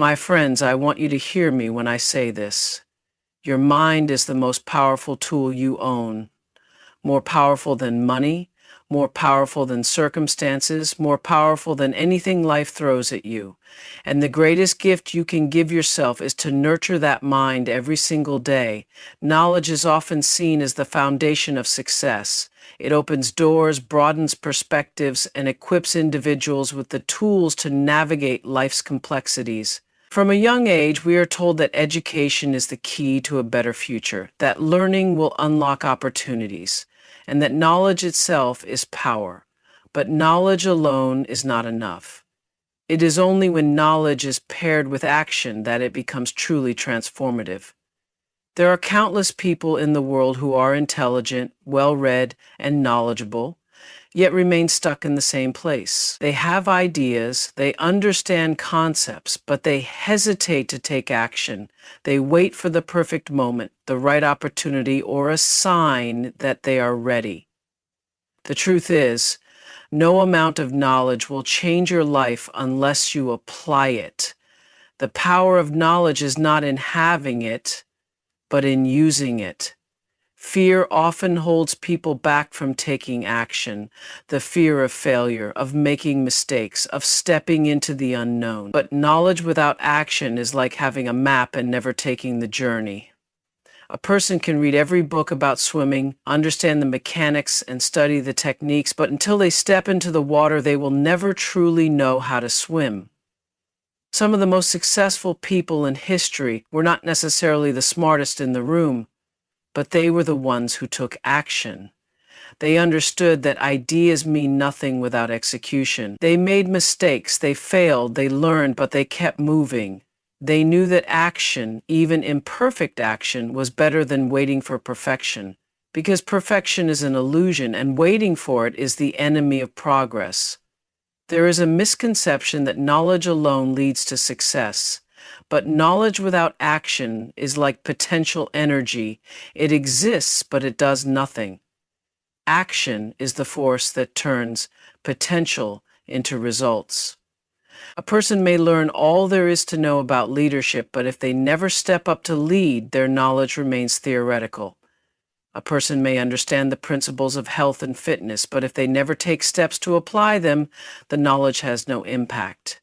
My friends, I want you to hear me when I say this. Your mind is the most powerful tool you own. More powerful than money, more powerful than circumstances, more powerful than anything life throws at you. And the greatest gift you can give yourself is to nurture that mind every single day. Knowledge is often seen as the foundation of success. It opens doors, broadens perspectives, and equips individuals with the tools to navigate life's complexities. From a young age, we are told that education is the key to a better future, that learning will unlock opportunities, and that knowledge itself is power. But knowledge alone is not enough. It is only when knowledge is paired with action that it becomes truly transformative. There are countless people in the world who are intelligent, well-read, and knowledgeable, yet remain stuck in the same place. They have ideas, they understand concepts, but they hesitate to take action. They wait for the perfect moment, the right opportunity, or a sign that they are ready. The truth is, no amount of knowledge will change your life unless you apply it. The power of knowledge is not in having it, but in using it. Fear often holds people back from taking action. The fear of failure, of making mistakes, of stepping into the unknown. But knowledge without action is like having a map and never taking the journey. A person can read every book about swimming, understand the mechanics, and study the techniques, but until they step into the water, they will never truly know how to swim. Some of the most successful people in history were not necessarily the smartest in the room, but they were the ones who took action. They understood that ideas mean nothing without execution. They made mistakes, they failed, they learned, but they kept moving. They knew that action, even imperfect action, was better than waiting for perfection, because perfection is an illusion and waiting for it is the enemy of progress. There is a misconception that knowledge alone leads to success. But knowledge without action is like potential energy. It exists, but it does nothing. Action is the force that turns potential into results. A person may learn all there is to know about leadership, but if they never step up to lead, their knowledge remains theoretical. A person may understand the principles of health and fitness, but if they never take steps to apply them, the knowledge has no impact.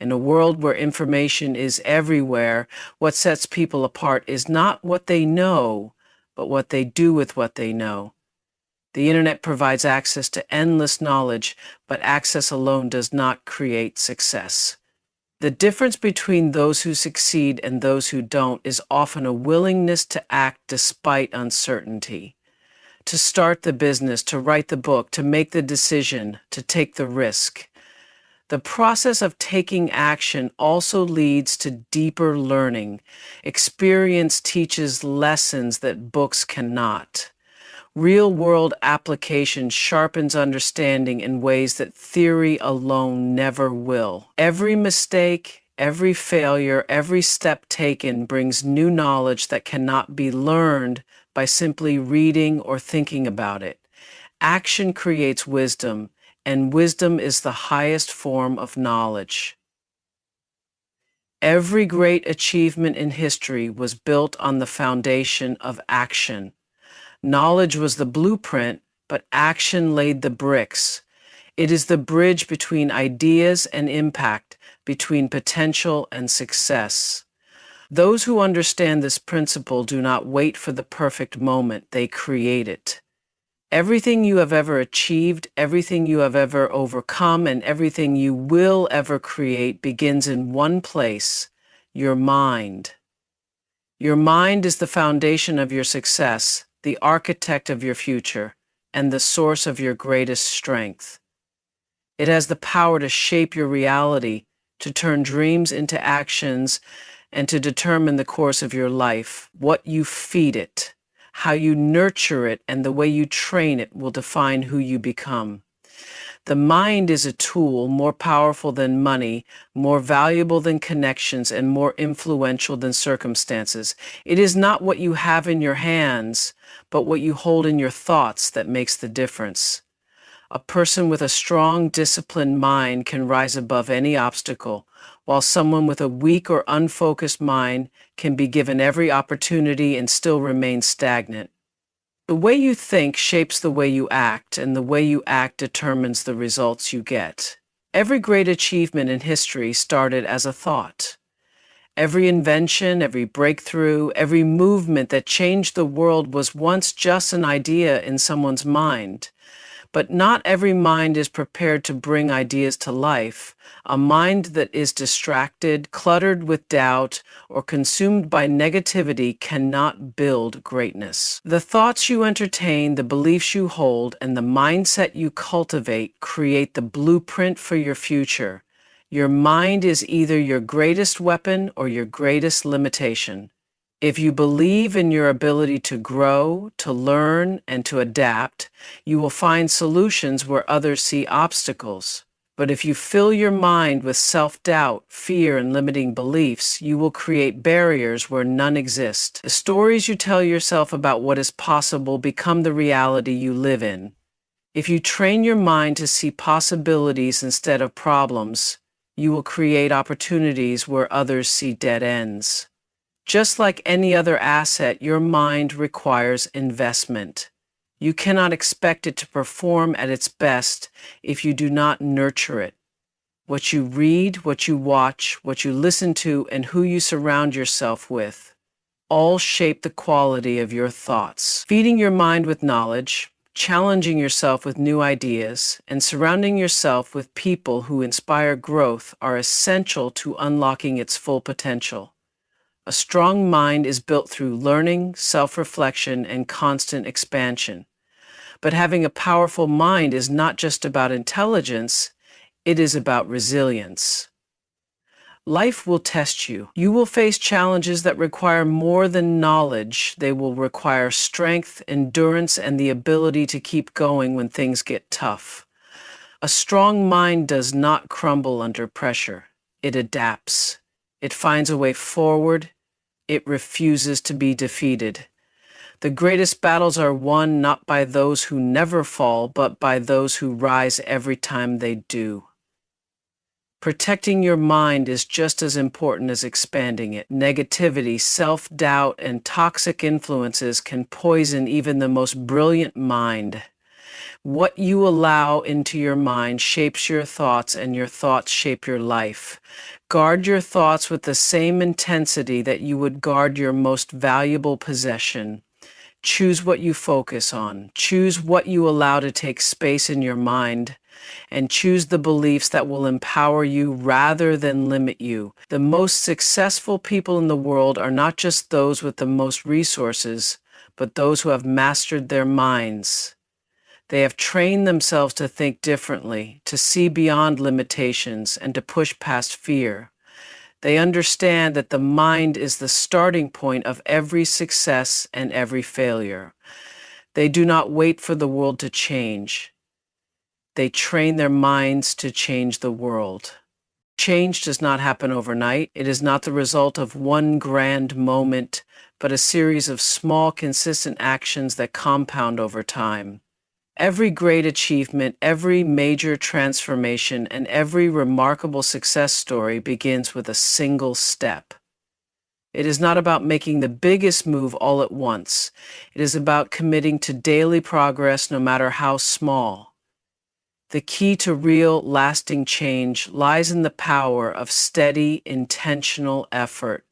In a world where information is everywhere, what sets people apart is not what they know, but what they do with what they know. The internet provides access to endless knowledge, but access alone does not create success. The difference between those who succeed and those who don't is often a willingness to act despite uncertainty. To start the business, to write the book, to make the decision, to take the risk. The process of taking action also leads to deeper learning. Experience teaches lessons that books cannot. Real-world application sharpens understanding in ways that theory alone never will. Every mistake, every failure, every step taken brings new knowledge that cannot be learned by simply reading or thinking about it. Action creates wisdom, and wisdom is the highest form of knowledge. Every great achievement in history was built on the foundation of action. Knowledge was the blueprint, but action laid the bricks. It is the bridge between ideas and impact, between potential and success. Those who understand this principle do not wait for the perfect moment, they create it. Everything you have ever achieved, everything you have ever overcome, and everything you will ever create begins in one place, your mind. Your mind is the foundation of your success, the architect of your future, and the source of your greatest strength. It has the power to shape your reality, to turn dreams into actions, and to determine the course of your life. What you feed it, how you nurture it, and the way you train it will define who you become. The mind is a tool more powerful than money, more valuable than connections, and more influential than circumstances. It is not what you have in your hands, but what you hold in your thoughts that makes the difference. A person with a strong, disciplined mind can rise above any obstacle. while someone with a weak or unfocused mind can be given every opportunity and still remain stagnant. The way you think shapes the way you act, and the way you act determines the results you get. Every great achievement in history started as a thought. Every invention, every breakthrough, every movement that changed the world was once just an idea in someone's mind. But not every mind is prepared to bring ideas to life. A mind that is distracted, cluttered with doubt, or consumed by negativity cannot build greatness. The thoughts you entertain, the beliefs you hold, and the mindset you cultivate create the blueprint for your future. Your mind is either your greatest weapon or your greatest limitation. If you believe in your ability to grow, to learn, and to adapt, you will find solutions where others see obstacles. But if you fill your mind with self-doubt, fear, and limiting beliefs, you will create barriers where none exist. The stories you tell yourself about what is possible become the reality you live in. If you train your mind to see possibilities instead of problems, you will create opportunities where others see dead ends. Just like any other asset, your mind requires investment. You cannot expect it to perform at its best if you do not nurture it. What you read, what you watch, what you listen to, and who you surround yourself with all shape the quality of your thoughts. Feeding your mind with knowledge, challenging yourself with new ideas, and surrounding yourself with people who inspire growth are essential to unlocking its full potential. A strong mind is built through learning, self-reflection, and constant expansion. But having a powerful mind is not just about intelligence, it is about resilience. Life will test you. You will face challenges that require more than knowledge. They will require strength, endurance, and the ability to keep going when things get tough. A strong mind does not crumble under pressure. It adapts. It finds a way forward. It refuses to be defeated. The greatest battles are won not by those who never fall, but by those who rise every time they do. Protecting your mind is just as important as expanding it. Negativity, self-doubt, and toxic influences can poison even the most brilliant mind. What you allow into your mind shapes your thoughts, and your thoughts shape your life. Guard your thoughts with the same intensity that you would guard your most valuable possession. Choose what you focus on. Choose what you allow to take space in your mind. And choose the beliefs that will empower you rather than limit you. The most successful people in the world are not just those with the most resources, but those who have mastered their minds. They have trained themselves to think differently, to see beyond limitations, and to push past fear. They understand that the mind is the starting point of every success and every failure. They do not wait for the world to change. They train their minds to change the world. Change does not happen overnight. It is not the result of one grand moment, but a series of small, consistent actions that compound over time. Every great achievement, every major transformation, and every remarkable success story begins with a single step. It is not about making the biggest move all at once. It is about committing to daily progress, no matter how small. The key to real, lasting change lies in the power of steady, intentional effort.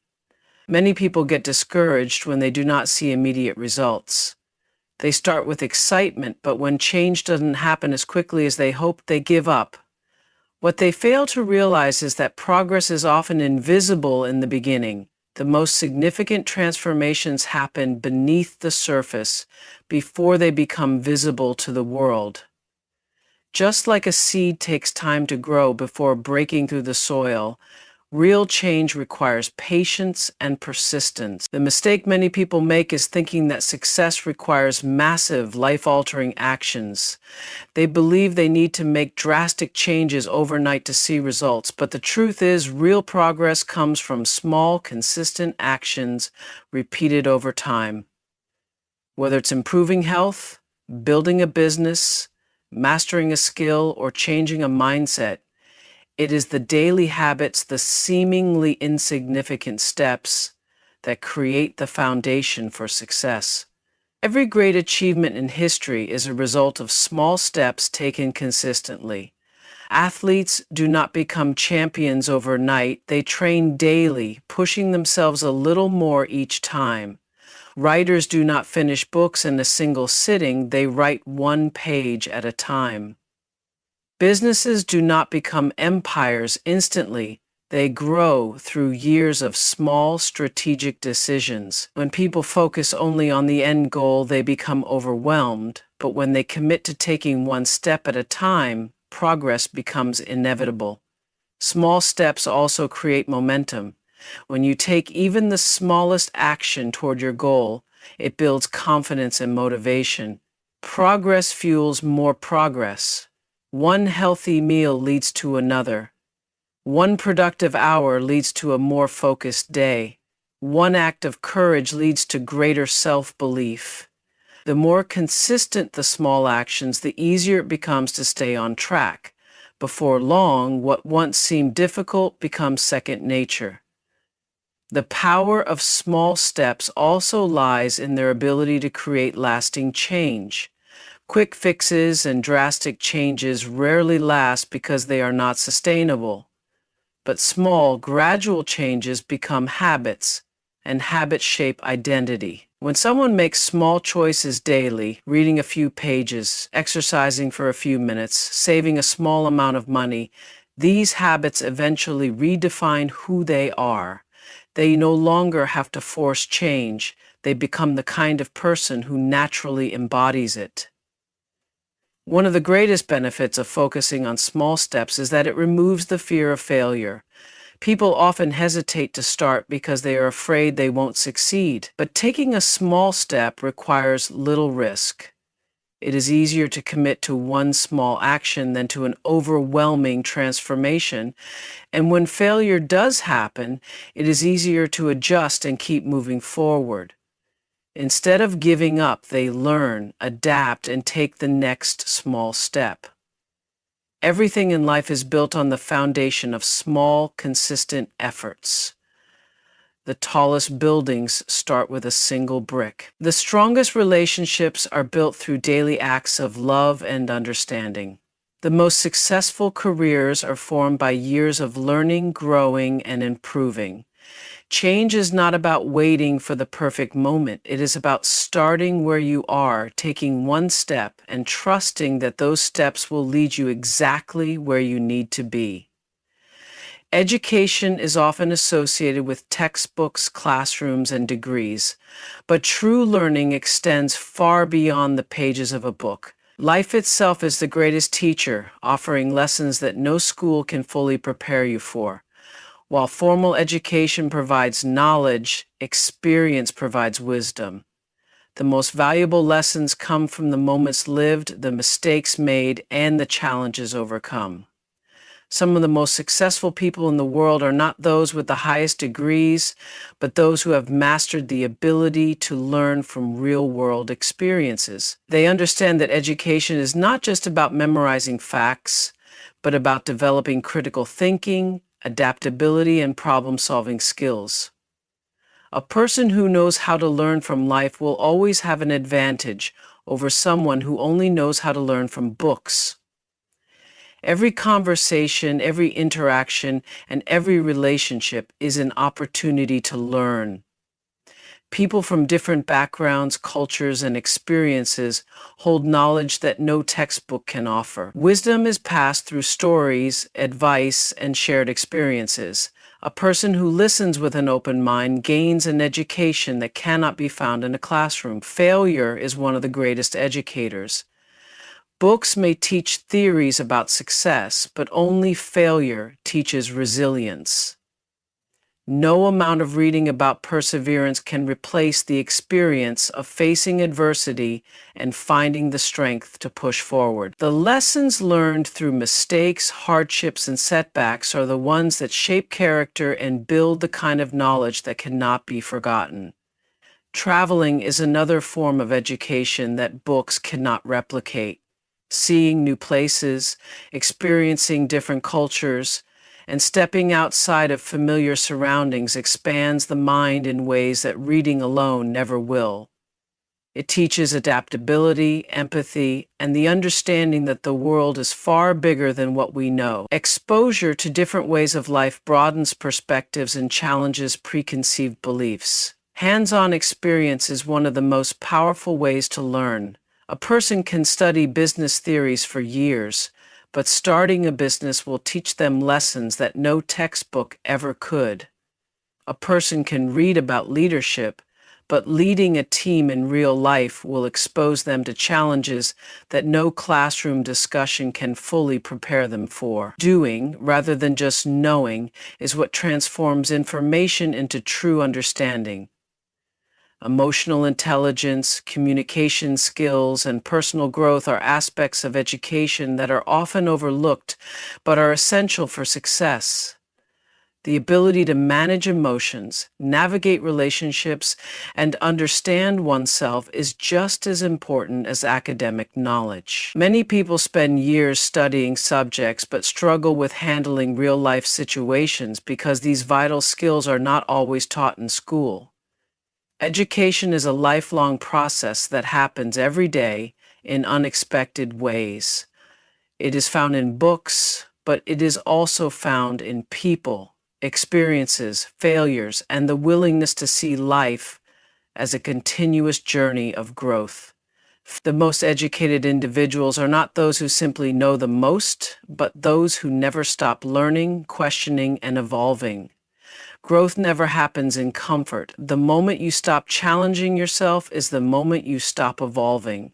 Many people get discouraged when they do not see immediate results. They start with excitement, but when change doesn't happen as quickly as they hope, they give up. What they fail to realize is that progress is often invisible in the beginning. The most significant transformations happen beneath the surface before they become visible to the world. Just like a seed takes time to grow before breaking through the soil, real change requires patience and persistence. The mistake many people make is thinking that success requires massive, life-altering actions. They believe they need to make drastic changes overnight to see results, but the truth is, real progress comes from small, consistent actions repeated over time. Whether it's improving health, building a business, mastering a skill, or changing a mindset, It is the daily habits, the seemingly insignificant steps, that create the foundation for success. Every great achievement in history is a result of small steps taken consistently. Athletes do not become champions overnight. They train daily, pushing themselves a little more each time. Writers do not finish books in a single sitting. They write one page at a time. Businesses do not become empires instantly. They grow through years of small strategic decisions. When people focus only on the end goal, they become overwhelmed. But when they commit to taking one step at a time, progress becomes inevitable. Small steps also create momentum. When you take even the smallest action toward your goal, it builds confidence and motivation. Progress fuels more progress. One healthy meal leads to another. One productive hour leads to a more focused day. One act of courage leads to greater self-belief. The more consistent the small actions, the easier it becomes to stay on track. Before long, what once seemed difficult becomes second nature. The power of small steps also lies in their ability to create lasting change. Quick fixes and drastic changes rarely last because they are not sustainable. But small, gradual changes become habits, and habits shape identity. When someone makes small choices daily, reading a few pages, exercising for a few minutes, saving a small amount of money, these habits eventually redefine who they are. They no longer have to force change. They become the kind of person who naturally embodies it. One of the greatest benefits of focusing on small steps is that it removes the fear of failure. People often hesitate to start because they are afraid they won't succeed, but taking a small step requires little risk. It is easier to commit to one small action than to an overwhelming transformation, and when failure does happen, it is easier to adjust and keep moving forward. Instead of giving up, they learn, adapt, and take the next small step. Everything in life is built on the foundation of small, consistent efforts. The tallest buildings start with a single brick. The strongest relationships are built through daily acts of love and understanding. The most successful careers are formed by years of learning, growing, and improving. Change is not about waiting for the perfect moment. It is about starting where you are, taking one step, and trusting that those steps will lead you exactly where you need to be. Education is often associated with textbooks, classrooms, and degrees, but true learning extends far beyond the pages of a book. Life itself is the greatest teacher, offering lessons that no school can fully prepare you for. While formal education provides knowledge, experience provides wisdom. The most valuable lessons come from the moments lived, the mistakes made, and the challenges overcome. Some of the most successful people in the world are not those with the highest degrees, but those who have mastered the ability to learn from real-world experiences. They understand that education is not just about memorizing facts, but about developing critical thinking, adaptability, and problem-solving skills. A person who knows how to learn from life will always have an advantage over someone who only knows how to learn from books. Every conversation, every interaction, and every relationship is an opportunity to learn. People from different backgrounds, cultures, and experiences hold knowledge that no textbook can offer. Wisdom is passed through stories, advice, and shared experiences. A person who listens with an open mind gains an education that cannot be found in a classroom. Failure is one of the greatest educators. Books may teach theories about success, but only failure teaches resilience. No amount of reading about perseverance can replace the experience of facing adversity and finding the strength to push forward. The lessons learned through mistakes, hardships, and setbacks are the ones that shape character and build the kind of knowledge that cannot be forgotten. Traveling is another form of education that books cannot replicate. Seeing new places, experiencing different cultures, and stepping outside of familiar surroundings expands the mind in ways that reading alone never will. It teaches adaptability, empathy, and the understanding that the world is far bigger than what we know. Exposure to different ways of life broadens perspectives and challenges preconceived beliefs. Hands-on experience is one of the most powerful ways to learn. A person can study business theories for years, but starting a business will teach them lessons that no textbook ever could. A person can read about leadership, but leading a team in real life will expose them to challenges that no classroom discussion can fully prepare them for. Doing, rather than just knowing, is what transforms information into true understanding. Emotional intelligence, communication skills, and personal growth are aspects of education that are often overlooked but are essential for success. The ability to manage emotions, navigate relationships, and understand oneself is just as important as academic knowledge. Many people spend years studying subjects but struggle with handling real-life situations because these vital skills are not always taught in school. Education is a lifelong process that happens every day in unexpected ways. It is found in books, but it is also found in people, experiences, failures, and the willingness to see life as a continuous journey of growth. The most educated individuals are not those who simply know the most, but those who never stop learning, questioning, and evolving. Growth never happens in comfort. The moment you stop challenging yourself is the moment you stop evolving.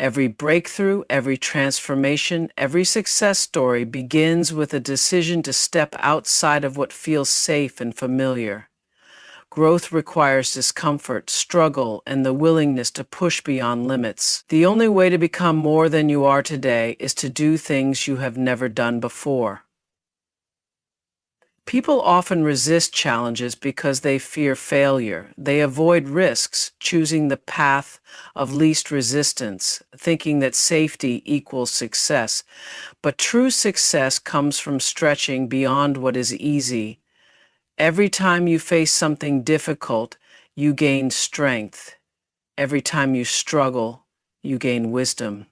Every breakthrough, every transformation, every success story begins with a decision to step outside of what feels safe and familiar. Growth requires discomfort, struggle, and the willingness to push beyond limits. The only way to become more than you are today is to do things you have never done before. People often resist challenges because they fear failure. They avoid risks, choosing the path of least resistance, thinking that safety equals success. But true success comes from stretching beyond what is easy. Every time you face something difficult, you gain strength. Every time you struggle, you gain wisdom.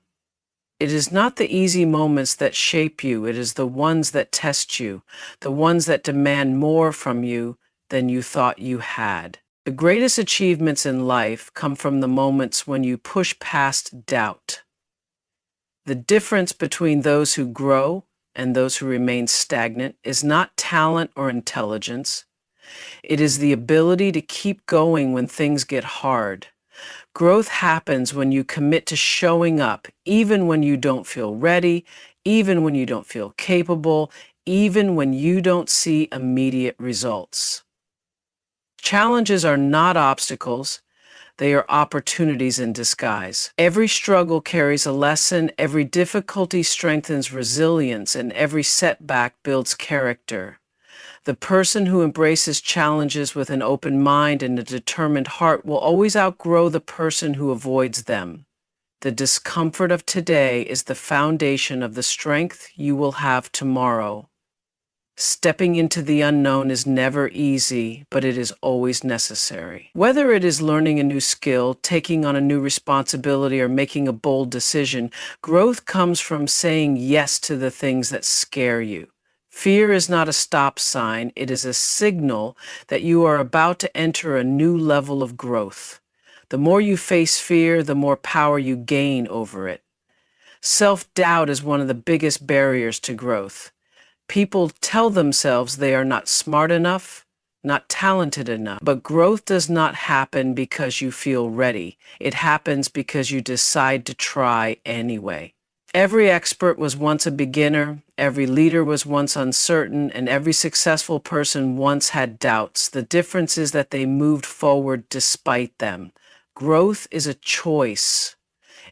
It is not the easy moments that shape you, it is the ones that test you, the ones that demand more from you than you thought you had. The greatest achievements in life come from the moments when you push past doubt. The difference between those who grow and those who remain stagnant is not talent or intelligence. It is the ability to keep going when things get hard. Growth happens when you commit to showing up, even when you don't feel ready, even when you don't feel capable, even when you don't see immediate results. Challenges are not obstacles, they are opportunities in disguise. Every struggle carries a lesson, every difficulty strengthens resilience, and every setback builds character. The person who embraces challenges with an open mind and a determined heart will always outgrow the person who avoids them. The discomfort of today is the foundation of the strength you will have tomorrow. Stepping into the unknown is never easy, but it is always necessary. Whether it is learning a new skill, taking on a new responsibility, or making a bold decision, growth comes from saying yes to the things that scare you. Fear is not a stop sign, it is a signal that you are about to enter a new level of growth. The more you face fear, the more power you gain over it. Self-doubt is one of the biggest barriers to growth. People tell themselves they are not smart enough, not talented enough. But growth does not happen because you feel ready. It happens because you decide to try anyway. Every expert was once a beginner, every leader was once uncertain, and every successful person once had doubts. The difference is that they moved forward despite them. Growth is a choice.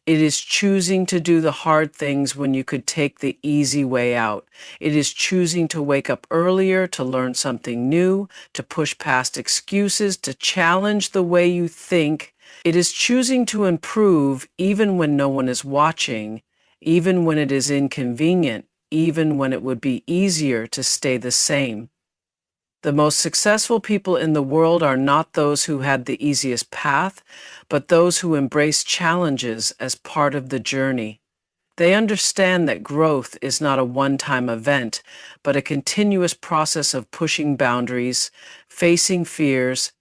It is choosing to do the hard things when you could take the easy way out. It is choosing to wake up earlier, to learn something new, to push past excuses, to challenge the way you think. It is choosing to improve even when no one is watching. even when it is inconvenient, even when it would be easier to stay the same. The most successful people in the world are not those who had the easiest path, but those who embrace challenges as part of the journey. They understand that growth is not a one-time event, but a continuous process of pushing boundaries, facing fears,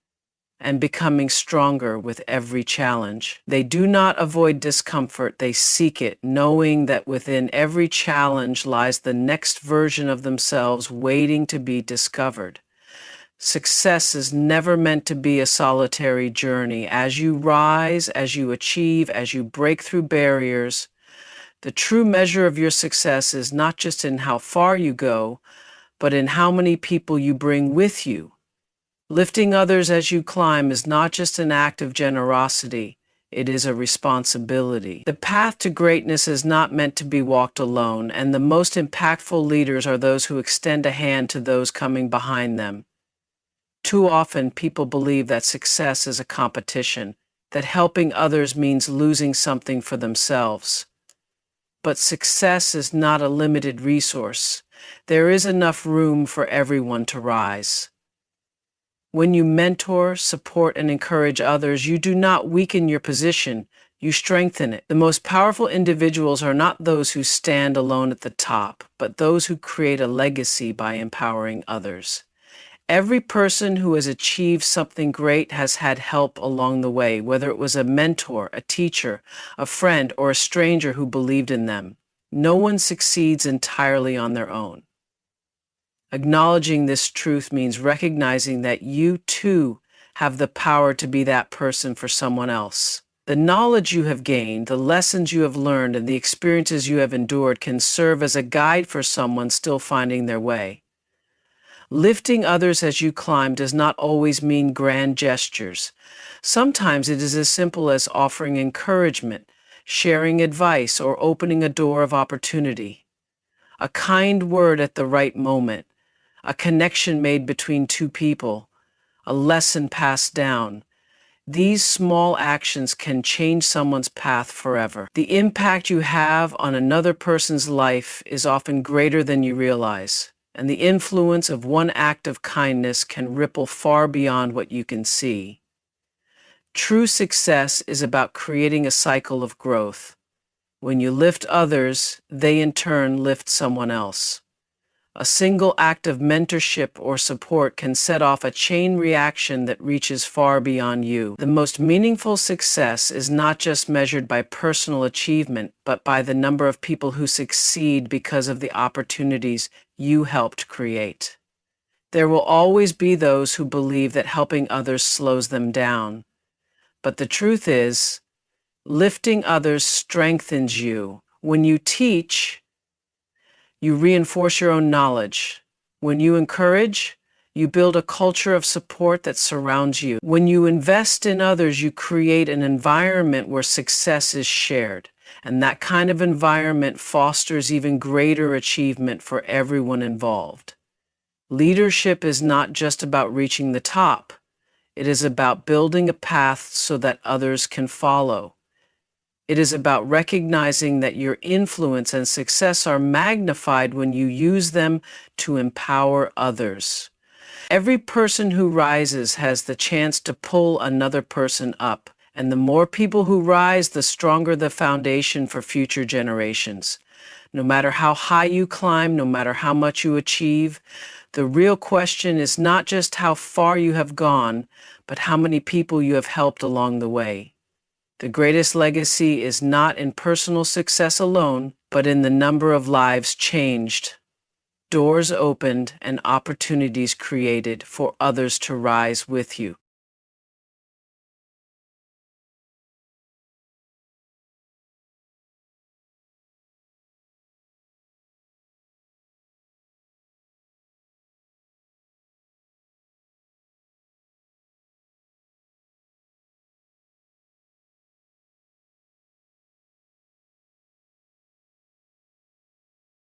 and becoming stronger with every challenge. They do not avoid discomfort, they seek it, knowing that within every challenge lies the next version of themselves waiting to be discovered. Success is never meant to be a solitary journey. As you rise, as you achieve, as you break through barriers, the true measure of your success is not just in how far you go, but in how many people you bring with you. Lifting others as you climb is not just an act of generosity, it is a responsibility. The path to greatness is not meant to be walked alone, and the most impactful leaders are those who extend a hand to those coming behind them. Too often, people believe that success is a competition, that helping others means losing something for themselves. But success is not a limited resource. There is enough room for everyone to rise. When you mentor, support, and encourage others, you do not weaken your position, you strengthen it. The most powerful individuals are not those who stand alone at the top, but those who create a legacy by empowering others. Every person who has achieved something great has had help along the way, whether it was a mentor, a teacher, a friend, or a stranger who believed in them. No one succeeds entirely on their own. Acknowledging this truth means recognizing that you too have the power to be that person for someone else. The knowledge you have gained, the lessons you have learned, and the experiences you have endured can serve as a guide for someone still finding their way. Lifting others as you climb does not always mean grand gestures. Sometimes it is as simple as offering encouragement, sharing advice, or opening a door of opportunity. A kind word at the right moment, a connection made between two people, a lesson passed down. These small actions can change someone's path forever. The impact you have on another person's life is often greater than you realize, and the influence of one act of kindness can ripple far beyond what you can see. True success is about creating a cycle of growth. When you lift others, they in turn lift someone else. A single act of mentorship or support can set off a chain reaction that reaches far beyond you. The most meaningful success is not just measured by personal achievement, but by the number of people who succeed because of the opportunities you helped create. There will always be those who believe that helping others slows them down. But the truth is, lifting others strengthens you. When you teach, you reinforce your own knowledge. When you encourage, you build a culture of support that surrounds you. When you invest in others, you create an environment where success is shared. And that kind of environment fosters even greater achievement for everyone involved. Leadership is not just about reaching the top. It is about building a path so that others can follow. It is about recognizing that your influence and success are magnified when you use them to empower others. Every person who rises has the chance to pull another person up, and the more people who rise, the stronger the foundation for future generations. No matter how high you climb, no matter how much you achieve, the real question is not just how far you have gone, but how many people you have helped along the way. The greatest legacy is not in personal success alone, but in the number of lives changed, doors opened, and opportunities created for others to rise with you.